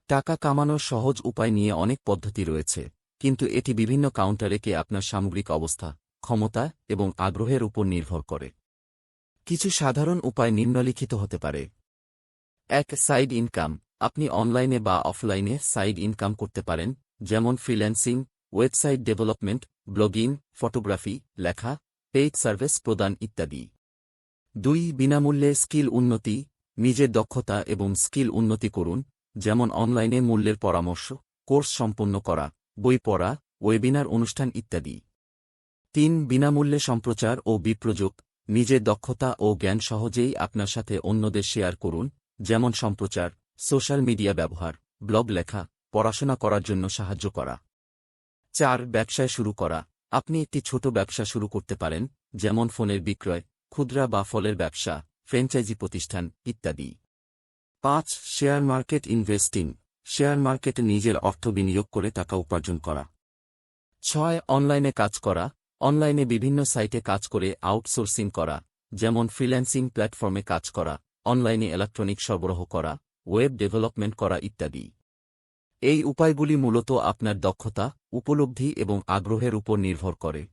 টাকা কামানোর সহজ উপায় নিয়ে অনেক পদ্ধতি রয়েছে, কিন্তু এটি বিভিন্ন কাউন্টারে আপনার সামগ্রিক অবস্থা, ক্ষমতা এবং আগ্রহের উপর নির্ভর করে। কিছু সাধারণ উপায় নিম্নলিখিত হতে পারে। ১. Side income. আপনি অনলাইনে বা অফলাইনে সাইড ইনকাম করতে পারেন, যেমন freelancing, website development, blogging, photography, লেখা, পেইড সার্ভিস প্রদান ইত্যাদি। ২. বিনামূল্যে স্কিল উন্নতি। নিজের দক্ষতা এবং স্কিল উন্নতি করুন, যেমন অনলাইনে মূল্যের পরামর্শ, কোর্স সম্পন্ন করা, বই পড়া, ওয়েবিনার অনুষ্ঠান ইত্যাদি। ৩. বিনামূল্যে সম্প্রচার ও বিপ্রযোগ। নিজের দক্ষতা ও জ্ঞান সহজেই আপনার সাথে অন্যদের শেয়ার করুন, যেমন সম্প্রচার, সোশ্যাল মিডিয়া ব্যবহার, ব্লগ লেখা, পড়াশোনা করার জন্য সাহায্য করা। ৪. ব্যবসায় শুরু করা। আপনি একটি ছোট ব্যবসা শুরু করতে পারেন, যেমন ফোনের বিক্রয়, খুচরা বা ফলের ব্যবসা, ফ্র্যাঞ্চাইজি প্রতিষ্ঠান ইত্যাদি। ৫. Share market investing. শেয়ার মার্কেটে নিজের অর্থ বিনিয়োগ করে টাকা উপার্জন করা। ৬. অনলাইনে কাজ করা। অনলাইনে বিভিন্ন সাইটে কাজ করে আউটসোর্সিং করা, যেমন ফ্রিল্যান্সিং প্ল্যাটফর্মে কাজ করা, অনলাইনে ইলেকট্রনিক সরবরাহ করা, ওয়েব ডেভেলপমেন্ট করা ইত্যাদি। এই উপায়গুলি মূলত আপনার দক্ষতা, উপলব্ধি এবং আগ্রহের উপর নির্ভর করে।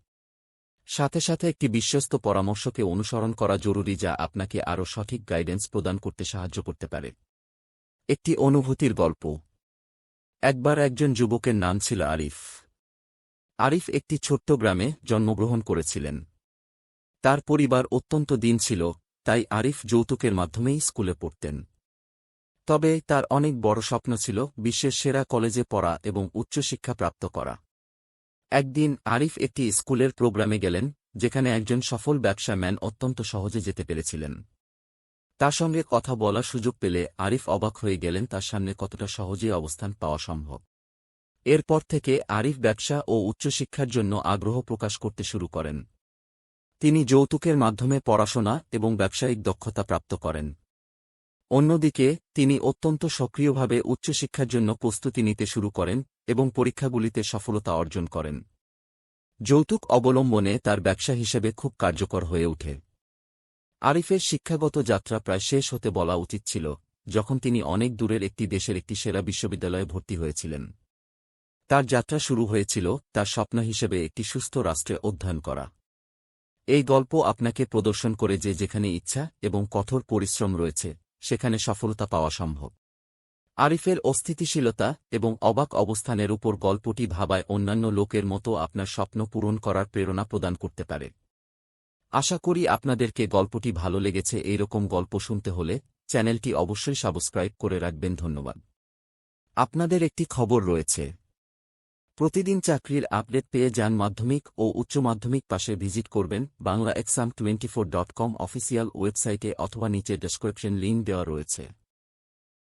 সাথে সাথে একটি বিশ্বস্ত পরামর্শকে অনুসরণ করা জরুরি, যা আপনাকে আরও সঠিক গাইডেন্স প্রদান করতে সাহায্য করতে পারে। একটি অনুভূতির গল্প। একবার একজন যুবকের নাম ছিল আরিফ। আরিফ একটি ছোট্ট গ্রামে জন্মগ্রহণ করেছিলেন। তার পরিবার অত্যন্ত দীন ছিল, তাই আরিফ যৌতুকের মাধ্যমেই স্কুলে পড়তেন। তবে তার অনেক বড় স্বপ্ন ছিল বিশ্বের সেরা কলেজে পড়া এবং উচ্চশিক্ষা প্রাপ্ত করা। একদিন আরিফ একটি স্কুলের প্রোগ্রামে গেলেন, যেখানে একজন সফল ব্যবসাম্যান অত্যন্ত সহজে যেতে পেরেছিলেন। তার সঙ্গে কথা বলার সুযোগ পেলে আরিফ অবাক হয়ে গেলেন তার সামনে কতটা সহজেই অবস্থান পাওয়া সম্ভব। এরপর থেকে আরিফ ব্যবসা ও উচ্চশিক্ষার জন্য আগ্রহ প্রকাশ করতে শুরু করেন। তিনি যৌতুকের মাধ্যমে পড়াশোনা এবং ব্যবসায়িক দক্ষতা প্রাপ্ত করেন। অন্যদিকে তিনি অত্যন্ত সক্রিয়ভাবে উচ্চশিক্ষার জন্য প্রস্তুতি নিতে শুরু করেন এবং পরীক্ষাগুলিতে সফলতা অর্জন করেন। যৌতুক অবলম্বনে তার ব্যবসা হিসেবে খুব কার্যকর হয়ে ওঠে। আরিফের শিক্ষাগত যাত্রা প্রায় শেষ হতে বলা উচিত ছিল, যখন তিনি অনেক দূরের একটি দেশের একটি সেরা বিশ্ববিদ্যালয়ে ভর্তি হয়েছিলেন। তার যাত্রা শুরু হয়েছিল তার স্বপ্ন হিসেবে একটি সুস্থ রাষ্ট্রে অধ্যয়ন করা। এই গল্প আপনাকে প্রদর্শন করে যে যেখানে ইচ্ছা এবং কঠোর পরিশ্রম রয়েছে, সেখানে সফলতা পাওয়া সম্ভব। আরিফের অস্থিতিশীলতা এবং অবাক অবস্থানের উপর গল্পটি ভাবায় অন্যান্য লোকের মতো আপনার স্বপ্ন পূরণ করার প্রেরণা প্রদান করতে পারে। আশা করি আপনাদেরকে গল্পটি ভালো লেগেছে। এইরকম গল্প শুনতে হলে চ্যানেলটি অবশ্যই সাবস্ক্রাইব করে রাখবেন। ধন্যবাদ। আপনাদের একটি খবর রয়েছে। প্রতিদিন চাকরির আপডেট পেয়ে যান মাধ্যমিক ও উচ্চ মাধ্যমিক পাশে ভিজিট করবেন banglaexam24.com অফিসিয়াল ওয়েবসাইটে অথবা নিচে ডেসক্রিপশন লিংক দেওয়া রয়েছে।